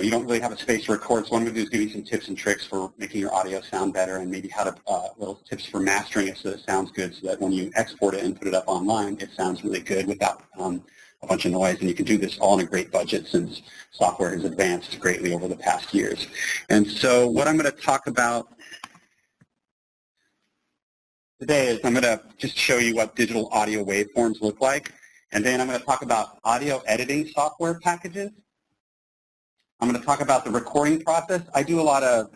you don't really have a space to record, so what I'm going to do is give you some tips and tricks for making your audio sound better, and maybe how to little tips for mastering it so that it sounds good, so that when you export it and put it up online, it sounds really good without a bunch of noise. And you can do this all in a great budget since software has advanced greatly over the past years. And so what I'm going to talk about today is I'm going to just show you what digital audio waveforms look like, and then I'm going to talk about audio editing software packages. I'm going to talk about the recording process. I do a lot of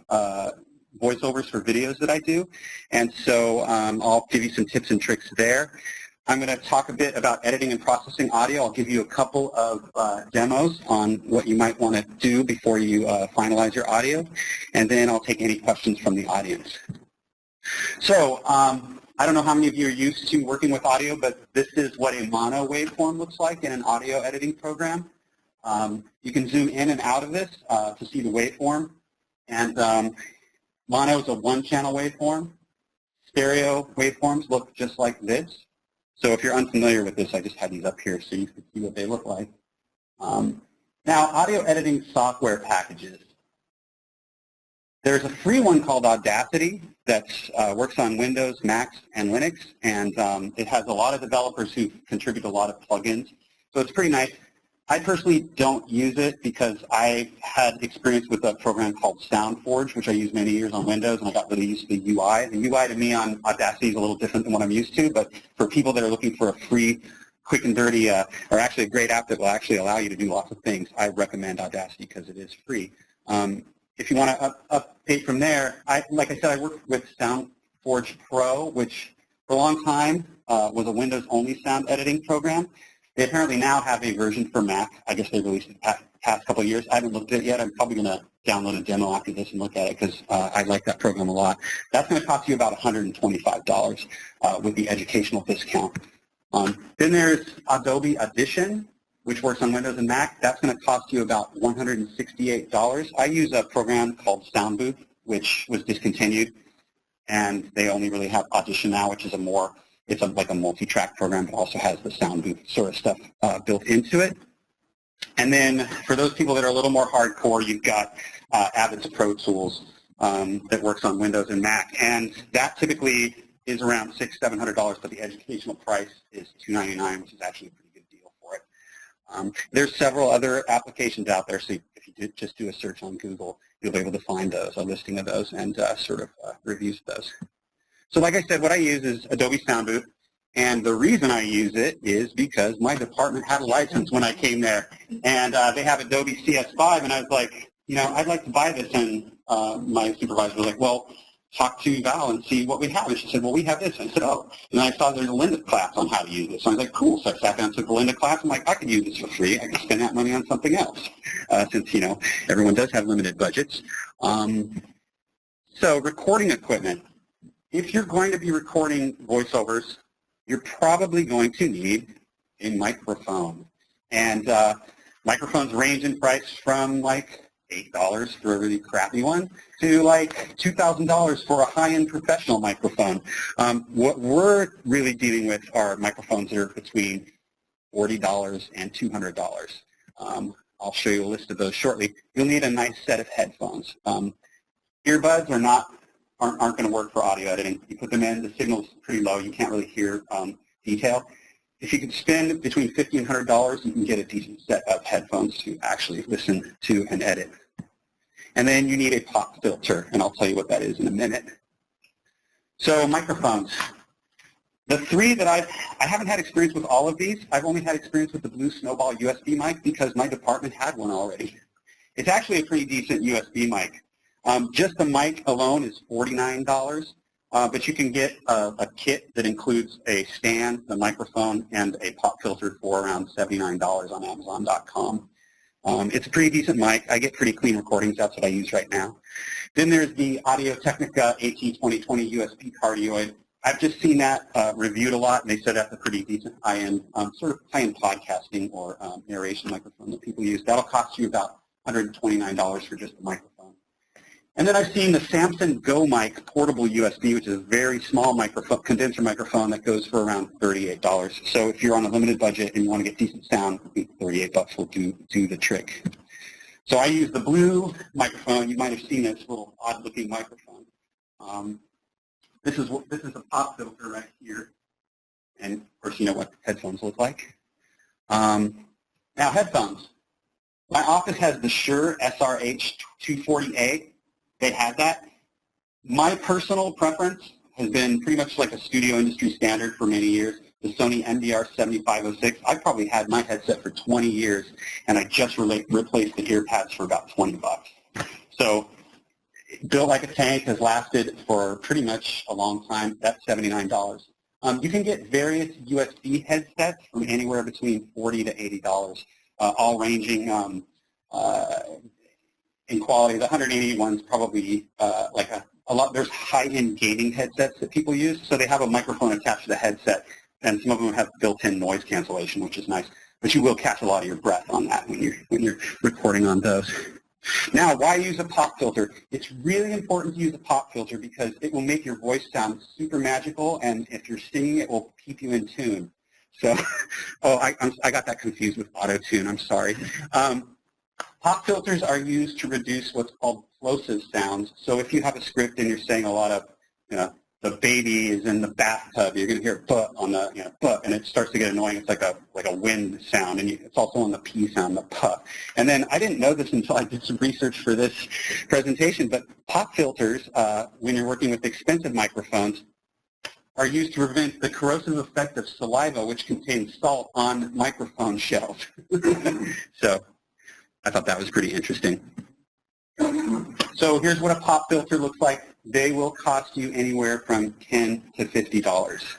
voiceovers for videos that I do, and so I'll give you some tips and tricks there. I'm going to talk a bit about editing and processing audio. I'll give you a couple of demos on what you might want to do before you finalize your audio, and then I'll take any questions from the audience. So I don't know how many of you are used to working with audio, but this is what a mono waveform looks like in an audio editing program. You can zoom in and out of this to see the waveform. And mono is a one-channel waveform. Stereo waveforms look just like this. So if you're unfamiliar with this, I just had these up here so you can see what they look like. Now, audio editing software packages. There's a free one called Audacity that works on Windows, Macs, and Linux, and it has a lot of developers who contribute a lot of plugins. So it's pretty nice. I personally don't use it because I had experience with a program called SoundForge, which I used many years on Windows, and I got really used to the UI. The UI to me on Audacity is a little different than what I'm used to, but for people that are looking for a free, quick and dirty, or actually a great app that will actually allow you to do lots of things, I recommend Audacity because it is free. If you want to update from there, like I said, I worked with SoundForge Pro, which for a long time was a Windows-only sound editing program. They apparently now have a version for Mac. I guess they released it the past couple of years. I haven't looked at it yet. I'm probably going to download a demo after this and look at it because I like that program a lot. That's going to cost you about $125 with the educational discount. Then there's Adobe Audition, which works on Windows and Mac. That's going to cost you about $168. I use a program called SoundBooth, which was discontinued, and they only really have Audition now, which is like a multi-track program, but also has the SoundBooth sort of stuff built into it. And then for those people that are a little more hardcore, you've got Abbott's Pro Tools that works on Windows and Mac, and that typically is around $600, $700, but the educational price is $299, which is actually a pretty good deal for it. There's several other applications out there, so if you just do a search on Google, you'll be able to find those, a listing of those, and sort of reviews of those. So like I said, what I use is Adobe SoundBooth, and the reason I use it is because my department had a license when I came there, and they have Adobe CS5, and I was like, you know, I'd like to buy this, and my supervisor was like, well, talk to Val and see what we have. And she said, well, we have this. And I said, oh. And I saw there's a Lynda class on how to use this. So I was like, cool. So I sat down and took the Lynda class. I'm like, I could use this for free. I could spend that money on something else since, you know, everyone does have limited budgets. So recording equipment. If you're going to be recording voiceovers, you're probably going to need a microphone. And microphones range in price from like $8 for a really crappy one to like $2,000 for a high-end professional microphone. What we're really dealing with are microphones that are between $40 and $200. I'll show you a list of those shortly. You'll need a nice set of headphones. Earbuds aren't going to work for audio editing. You put them in, the signal's pretty low. You can't really hear detail. If you could spend between $50 and $100, you can get a decent set of headphones to actually listen to and edit. And then you need a pop filter, and I'll tell you what that is in a minute. So microphones. The three that I haven't had experience with all of these. I've only had experience with the Blue Snowball USB mic because my department had one already. It's actually a pretty decent USB mic. Just the mic alone is $49. But you can get a kit that includes a stand, a microphone, and a pop filter for around $79 on Amazon.com. It's a pretty decent mic. I get pretty clean recordings. That's what I use right now. Then there's the Audio-Technica AT2020 USB cardioid. I've just seen that reviewed a lot, and they said that's a pretty decent high-end, sort of high-end podcasting or narration microphone that people use. That'll cost you about $129 for just the microphone. And then I've seen the Samson Go Mic portable USB, which is a very small microphone, condenser microphone that goes for around $38. So if you're on a limited budget and you want to get decent sound, $38 will do the trick. So I use the blue microphone. You might have seen this little odd-looking microphone. This is a pop filter right here, and of course you know what headphones look like. Now headphones. My office has the Shure SRH240A. They had that. My personal preference has been pretty much like a studio industry standard for many years, the Sony MDR7506. I probably had my headset for 20 years, and I just replaced the ear pads for about 20 bucks. So built like a tank, has lasted for pretty much a long time. That's $79. You can get various USB headsets from anywhere between $40 to $80, all ranging in quality. The 180 one's probably like a lot. There's high-end gaming headsets that people use, so they have a microphone attached to the headset, and some of them have built-in noise cancellation, which is nice. But you will catch a lot of your breath on that when you're recording on those. Now, why use a pop filter? It's really important to use a pop filter because it will make your voice sound super magical, and if you're singing, it will keep you in tune. So, I got that confused with auto-tune. I'm sorry. Pop filters are used to reduce what's called plosive sounds. So if you have a script and you're saying a lot of, the baby is in the bathtub, you're going to hear "but" on the, "but," and it starts to get annoying. It's like a wind sound, and it's also on the P sound, the "puh." And then I didn't know this until I did some research for this presentation, but pop filters, when you're working with expensive microphones, are used to prevent the corrosive effect of saliva, which contains salt on microphone shells. So I thought that was pretty interesting. So here's what a pop filter looks like. They will cost you anywhere from $10 to $50.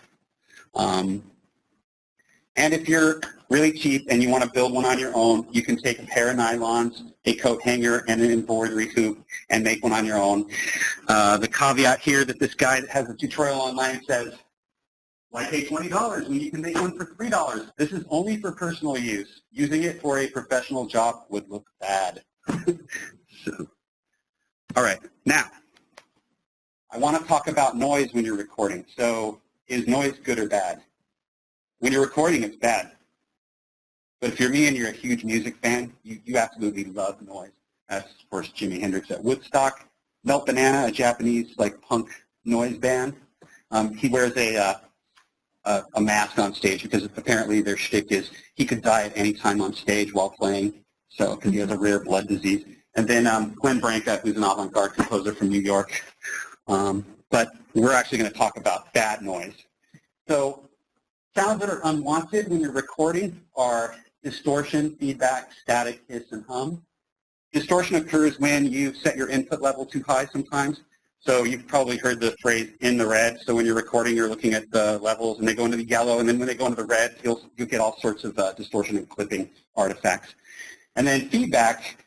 And if you're really cheap and you want to build one on your own, you can take a pair of nylons, a coat hanger, and an embroidery hoop and make one on your own. The caveat here that this guy that has a tutorial online says, why pay $20 when you can make one for $3? This is only for personal use. Using it for a professional job would look bad. So, all right, now, I want to talk about noise when you're recording. So is noise good or bad? When you're recording, it's bad. But if you're me and you're a huge music fan, you absolutely love noise. That's, of course, Jimi Hendrix at Woodstock. Melt Banana, a Japanese punk noise band. He wears a mask on stage because apparently their shtick is he could die at any time on stage while playing, so because he has a rare blood disease. And then Glenn Branca, who's an avant-garde composer from New York. But we're actually going to talk about bad noise. So sounds that are unwanted when you're recording are distortion, feedback, static, hiss, and hum. Distortion occurs when you set your input level too high sometimes. So you've probably heard the phrase "in the red." So when you're recording, you're looking at the levels, and they go into the yellow, and then when they go into the red, you'll get all sorts of distortion and clipping artifacts. And then feedback.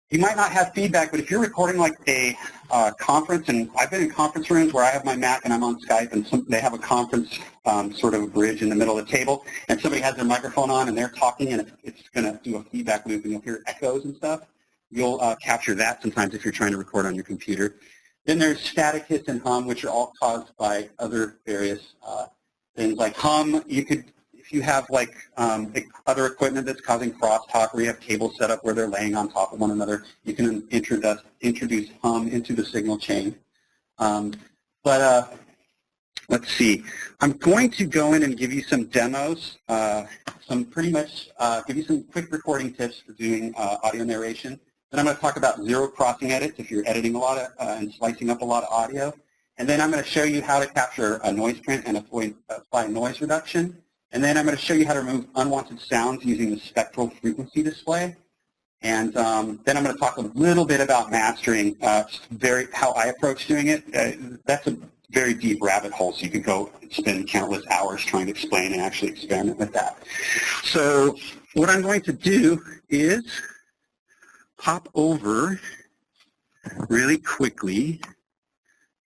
You might not have feedback, but if you're recording like a conference, and I've been in conference rooms where I have my Mac and I'm on Skype, and they have a conference sort of a bridge in the middle of the table, and somebody has their microphone on and they're talking, and it's going to do a feedback loop, and you'll hear echoes and stuff. You'll capture that sometimes if you're trying to record on your computer. Then there's static, hiss, and hum, which are all caused by other various things like hum. You could, if you have other equipment that's causing crosstalk, or you have cables set up where they're laying on top of one another, you can introduce hum into the signal chain. Let's see. I'm going to go in and give you some demos, give you some quick recording tips for doing audio narration. Then I'm going to talk about zero crossing edits if you're editing a lot of and slicing up a lot of audio. And then I'm going to show you how to capture a noise print and apply noise reduction. And then I'm going to show you how to remove unwanted sounds using the spectral frequency display. And then I'm going to talk a little bit about mastering, how I approach doing it. That's a very deep rabbit hole, so you could go and spend countless hours trying to explain and actually experiment with that. So what I'm going to do is pop over really quickly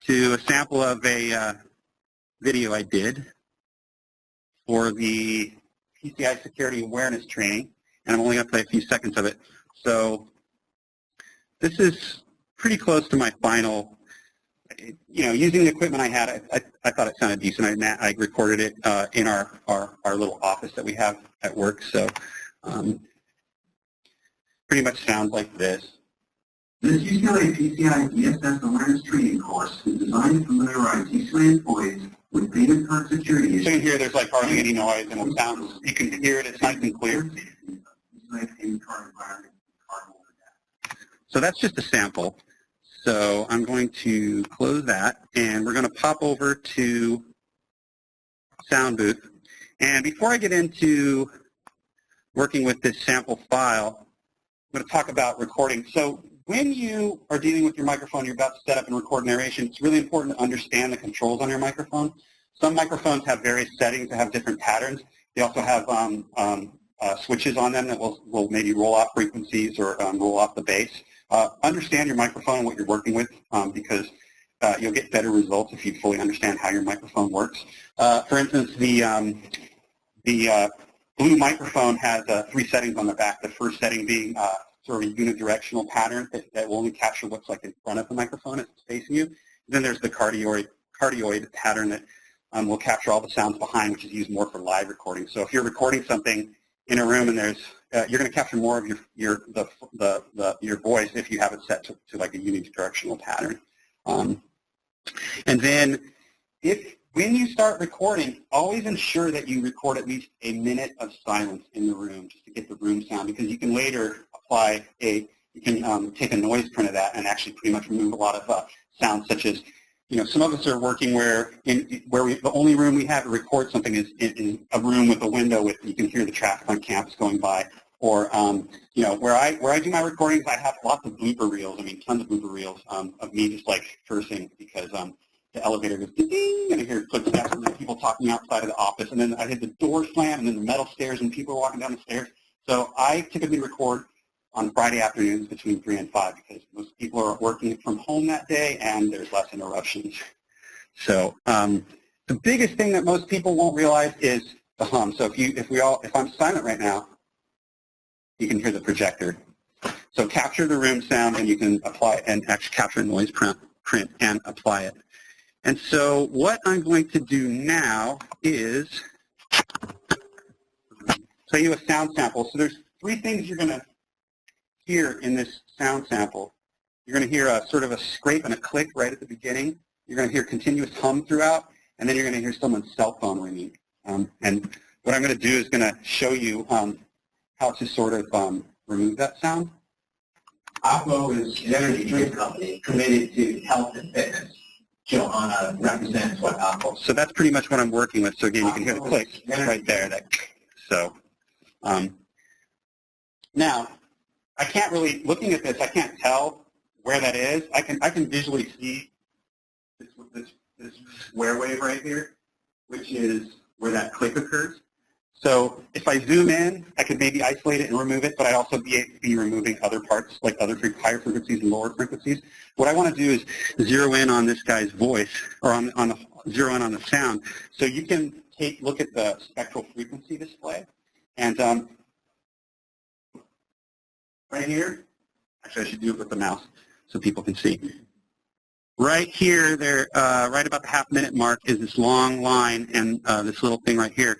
to a sample of a video I did for the PCI Security Awareness Training, and I'm only going to play a few seconds of it. So this is pretty close to my final, using the equipment I had, I thought it sounded decent. I recorded it in our little office that we have at work. So pretty much sounds like this. This UCLA PCI DSS Awareness Training course is designed to familiarize UCLA employees with data card security issues. So you can hear there's like hardly any noise, and it sounds, you can hear it, it's nice and clear. So that's just a sample. So I'm going to close that, and we're going to pop over to Sound Booth. And before I get into working with this sample file, I'm going to talk about recording. So when you are dealing with your microphone, you're about to set up and record narration, it's really important to understand the controls on your microphone. Some microphones have various settings that have different patterns. They also have switches on them that will maybe roll off frequencies or roll off the bass. Understand your microphone and what you're working with because you'll get better results if you fully understand how your microphone works. For instance, the Blue microphone has 3 settings on the back. The first setting being sort of a unidirectional pattern that will only capture what's like in front of the microphone as it's facing you. Then there's the cardioid pattern that will capture all the sounds behind, which is used more for live recording. So if you're recording something in a room and there's, you're going to capture more of your voice if you have it set to like a unidirectional pattern. And then when you start recording, always ensure that you record at least a minute of silence in the room just to get the room sound, because you can later apply you can take a noise print of that and actually pretty much remove a lot of sounds, such as, some of us are working where the only room we have to record something is in a room with a window with you can hear the traffic on campus going by, or where I do my recordings, I have lots of blooper reels. I mean, tons of blooper reels of me just like cursing because the elevator goes ding, and I hear footsteps and then people talking outside of the office, and then I hit the door slam, and then the metal stairs, and people are walking down the stairs. So I typically record on Friday afternoons between 3 and 5 because most people are working from home that day, and there's less interruptions. So the biggest thing that most people won't realize is the hum. So if I'm silent right now, you can hear the projector. So capture the room sound, and you can apply and actually capture noise print and apply it. And so what I'm going to do now is tell you a sound sample. So there's 3 things you're going to hear in this sound sample. You're going to hear a sort of a scrape and a click right at the beginning. You're going to hear continuous hum throughout, and then you're going to hear someone's cell phone ringing. And what I'm going to do is going to show you how to sort of remove that sound. Aqua is an energy drink company committed to health and fitness. Johanna represents what Aqua. So that's pretty much what I'm working with. So again, you can hear the click right there. So now, I can't really, looking at this, I can't tell where that is. I can visually see this square wave right here, which is where that click occurs. So if I zoom in, I could maybe isolate it and remove it, but I'd also be removing other parts, like other higher frequencies and lower frequencies. What I want to do is zero in on this guy's voice, or zero in on the sound. So you can look at the spectral frequency display, and right here, actually I should do it with the mouse so people can see. Right here, right about the half-minute mark is this long line, and this little thing right here.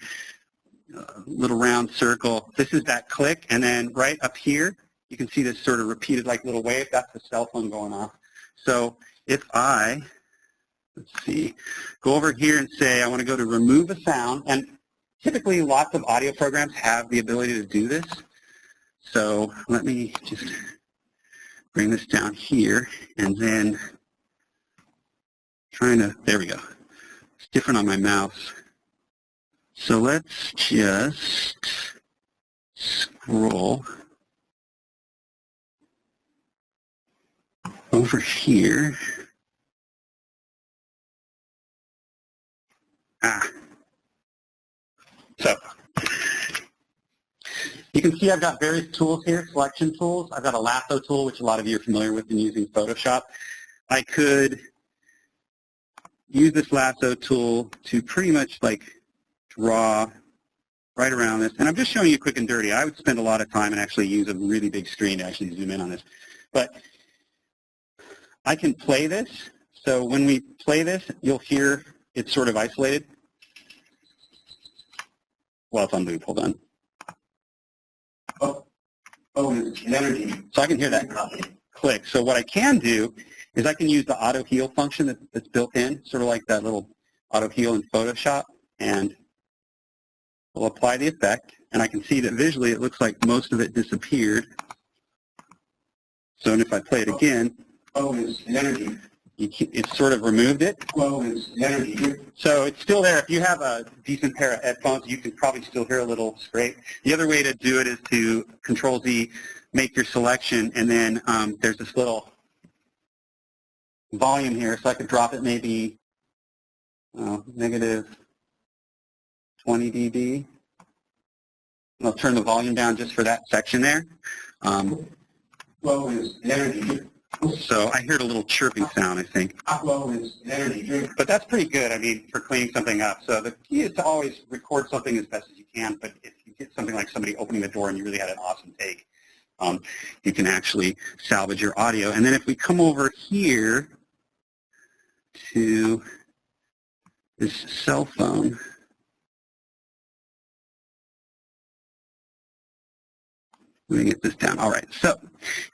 Little round circle. This is that click, and then right up here, you can see this sort of repeated like little wave. That's the cell phone going off. So if let's see, go over here and say I want to go to remove a sound, and typically lots of audio programs have the ability to do this. So let me just bring this down here, and then there we go. It's different on my mouse. So let's just scroll over here. So you can see I've got various tools here, selection tools. I've got a lasso tool, which a lot of you are familiar with in using Photoshop. I could use this lasso tool to pretty much like draw right around this. And I'm just showing you quick and dirty. I would spend a lot of time and actually use a really big screen to actually zoom in on this. But I can play this. So when we play this, you'll hear it's sort of isolated. Well, it's on loop. Hold on. Oh, Bonus energy. So I can hear that click. So what I can do is I can use the auto heal function that's built in, sort of like that little auto heal in Photoshop, and we'll apply the effect, and I can see that visually it looks like most of it disappeared. So if I play it again, Bonus energy. It's sort of removed it. Bonus energy. So it's still there. If you have a decent pair of headphones, you can probably still hear a little scrape. The other way to do it is to Control-Z, make your selection, and then there's this little volume here, so I could drop it maybe negative 20 dB. I'll turn the volume down just for that section there. Bonus energy. So I heard a little chirping sound, I think. Bonus energy. But that's pretty good, I mean, for cleaning something up. So the key is to always record something as best as you can, but if you get something like somebody opening the door and you really had an awesome take, you can actually salvage your audio. And then if we come over here to this cell phone, let me get this down. All right, so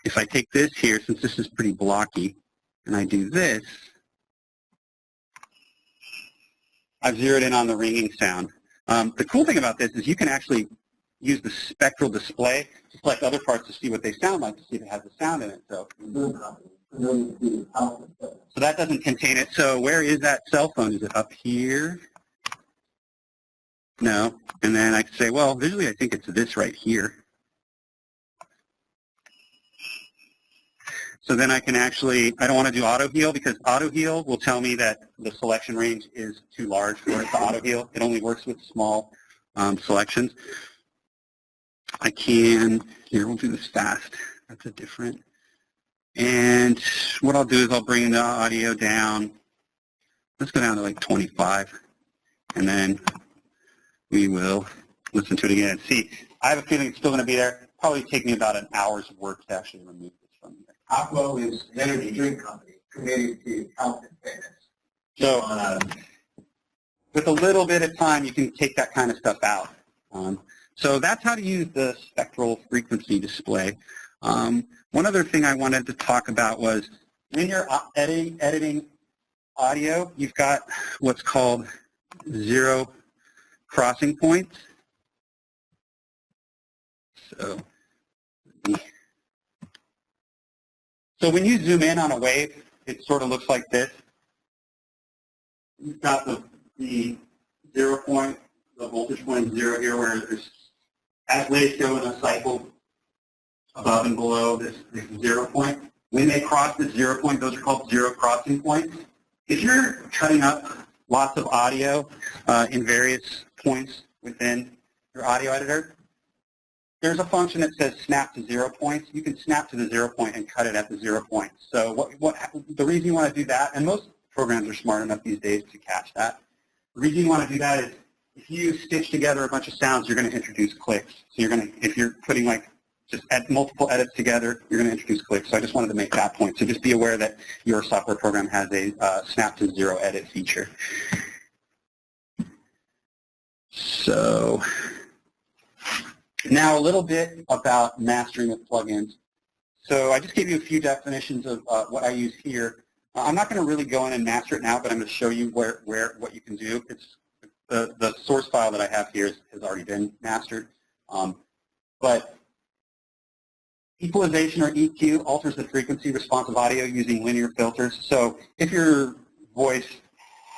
if I take this here, since this is pretty blocky, and I do this, I've zeroed in on the ringing sound. The cool thing about this is you can actually use the spectral display to select other parts to see what they sound like, to see if it has a sound in it. So that doesn't contain it. So where is that cell phone? Is it up here? No. And then I can say, well, visually I think it's this right here. So then I can actually, I don't want to do auto heal because auto heal will tell me that the selection range is too large for it to auto heal. It only works with small selections. I can, here we'll do this fast. That's a different. And what I'll do is I'll bring the audio down. Let's go down to like 25. And then we will listen to it again and see. I have a feeling it's still going to be there. Probably take me about an hour's work to actually remove this from here. Aqua is an energy drink company committed to health and fitness. So with a little bit of time, you can take that kind of stuff out. So that's how to use the spectral frequency display. One other thing I wanted to talk about was when you're editing audio, you've got what's called zero crossing points. So when you zoom in on a wave, it sort of looks like this. You've got the 0 point, the voltage point 0 here, where there's, as waves go in a cycle above and below this 0 point. When they cross this 0 point, those are called zero crossing points. If you're cutting up lots of audio in various points within your audio editor, there's a function that says snap to 0 points. You can snap to the 0 point and cut it at the 0 point. So the reason you want to do that, and most programs are smart enough these days to catch that, the reason you want to do that is if you stitch together a bunch of sounds, you're going to introduce clicks. So you're going to, if you're putting like just multiple edits together, you're going to introduce clicks. So I just wanted to make that point. So just be aware that your software program has a snap to 0 edit feature. So now a little bit about mastering with plugins. So I just gave you a few definitions of what I use here. I'm not going to really go in and master it now, but I'm going to show you what you can do. It's the source file that I have here has already been mastered. But equalization, or EQ, alters the frequency response of audio using linear filters. So if your voice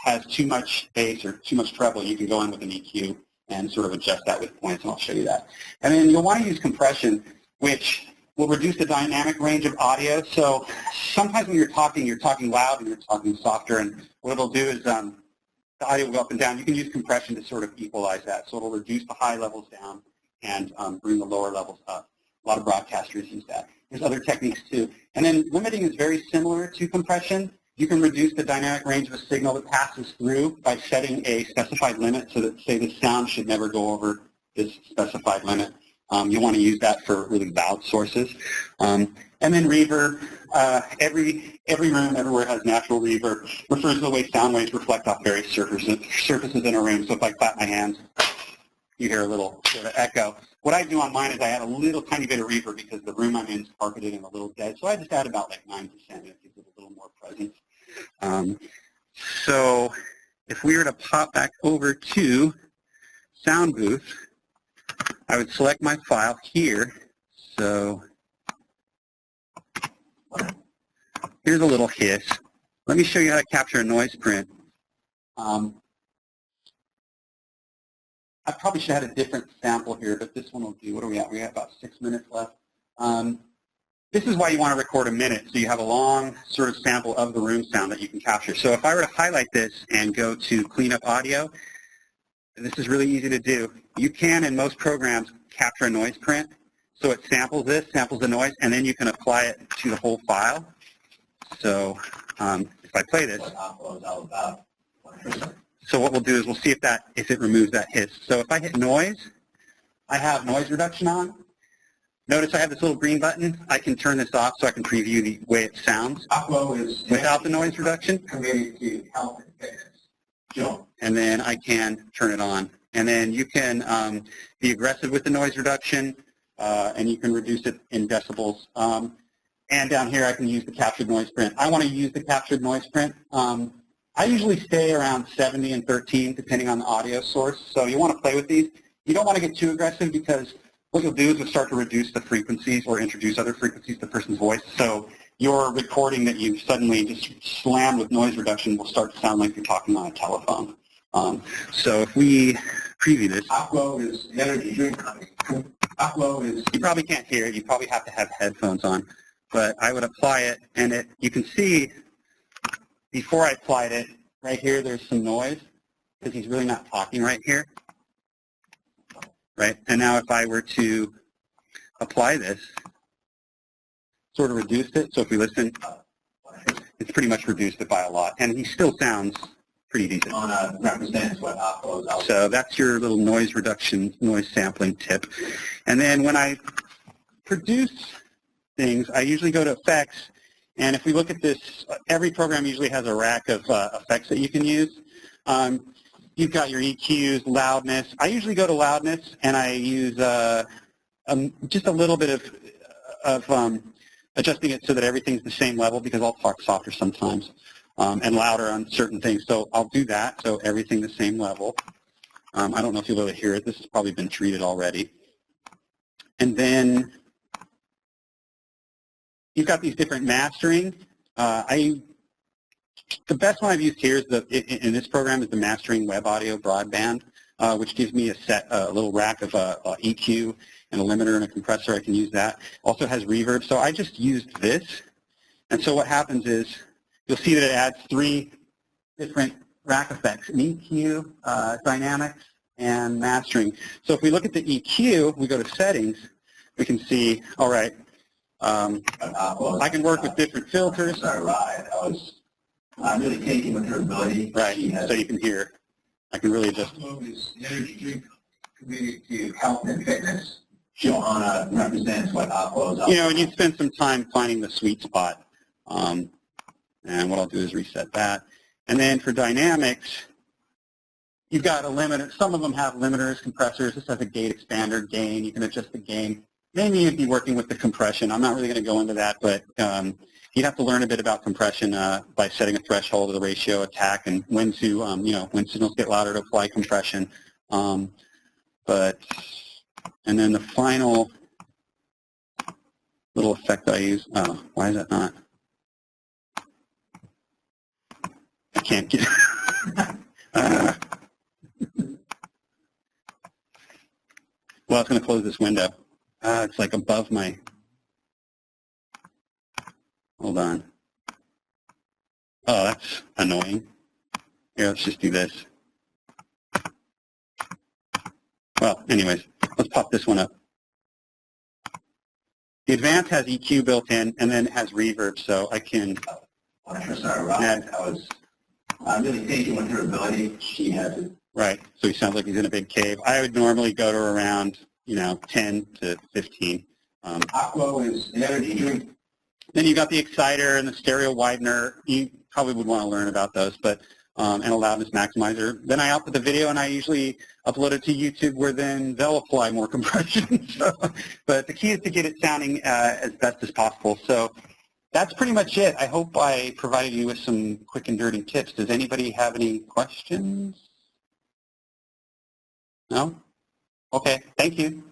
has too much bass or too much treble, you can go in with an EQ and sort of adjust that with points, and I'll show you that. And then you'll want to use compression, which will reduce the dynamic range of audio. So sometimes when you're talking loud and you're talking softer, and what it'll do is the audio will go up and down. You can use compression to sort of equalize that. So it'll reduce the high levels down and bring the lower levels up. A lot of broadcasters use that. There's other techniques too. And then limiting is very similar to compression. You can reduce the dynamic range of a signal that passes through by setting a specified limit, so that, say, the sound should never go over this specified limit. You want to use that for really loud sources. And then reverb. Every room everywhere has natural reverb. Refers to the way sound waves reflect off various surfaces in a room. So if I clap my hands, you hear a little sort of echo. What I do on mine is I add a little tiny bit of reverb because the room I'm in is carpeted and a little dead. So I just add about like 9%. It gives it a little more presence. So if we were to pop back over to Sound Booth, I would select my file here. So here's a little hiss. Let me show you how to capture a noise print. I probably should have had a different sample here, but this one will do. What are we at? We have about 6 minutes left. This is why you want to record a minute, so you have a long sort of sample of the room sound that you can capture. So if I were to highlight this and go to Clean Up Audio, this is really easy to do. You can, in most programs, capture a noise print. So it samples this, samples the noise, and then you can apply it to the whole file. So if I play this, so what we'll do is we'll see if it removes that hiss. So if I hit noise, I have noise reduction on. Notice I have this little green button. I can turn this off so I can preview the way it sounds without the noise reduction. Committed to health and fitness. And then I can turn it on. And then you can be aggressive with the noise reduction, and you can reduce it in decibels. And down here I can use the captured noise print. I want to use the captured noise print. I usually stay around 70 and 13 depending on the audio source. So you want to play with these. You don't want to get too aggressive because what you'll do is you'll start to reduce the frequencies or introduce other frequencies to the person's voice. So your recording that you suddenly just slammed with noise reduction will start to sound like you're talking on a telephone. So if we preview this, Aquo is the energy drink company. Aquo is... You probably can't hear it. You probably have to have headphones on. But I would apply it, and you can see before I applied it, right here there's some noise because he's really not talking right here. Right? And now if I were to apply this, sort of reduced it. So if we listen, it's pretty much reduced it by a lot. And he still sounds pretty decent. Represents what Aquo is out. So that's your little noise reduction, noise sampling tip. And then when I produce things, I usually go to effects. And if we look at this, every program usually has a rack of effects that you can use. You've got your EQs, loudness. I usually go to loudness, and I use just a little bit of adjusting it so that everything's the same level because I'll talk softer sometimes and louder on certain things. So I'll do that, so everything the same level. I don't know if you'll be able to hear it. This has probably been treated already. And then you've got these different mastering. The best one I've used here is in this program is the Mastering Web Audio Broadband, which gives me a little rack of EQ and a limiter and a compressor. I can use that. Also has reverb. So I just used this. And so what happens is you'll see that it adds 3 different rack effects, an EQ, dynamics, and mastering. So if we look at the EQ, we go to settings, we can see, all right, I can work with different filters. I'm really taking with her ability. Right, so you can hear. I can really just... Aquo is the energy drink committed to health and fitness. Johanna represents what Aquo is out. You know, and you spend some time finding the sweet spot. And what I'll do is reset that. And then for dynamics, you've got a limiter. Some of them have limiters, compressors. This has a gate expander, gain. You can adjust the gain. Maybe you'd be working with the compression. I'm not really going to go into that, but you'd have to learn a bit about compression by setting a threshold of the ratio attack and when to, when signals get louder to apply compression. And then the final little effect I use, oh, why is that not? I can't get well, it's going to close this window. It's like above my, hold on. Oh, that's annoying. Here, let's just do this. Well, anyways, let's pop this one up. The Advanced has EQ built in, and then it has reverb, so I can add. I'm really taking with her ability. She has it. Right, so he sounds like he's in a big cave. I would normally go to around, 10 to 15. Aquo is the energy drink. Then you got the exciter and the stereo widener. You probably would want to learn about those, but and a loudness maximizer. Then I output the video, and I usually upload it to YouTube, where then they'll apply more compression. But the key is to get it sounding as best as possible. So that's pretty much it. I hope I provided you with some quick and dirty tips. Does anybody have any questions? No? Okay, thank you.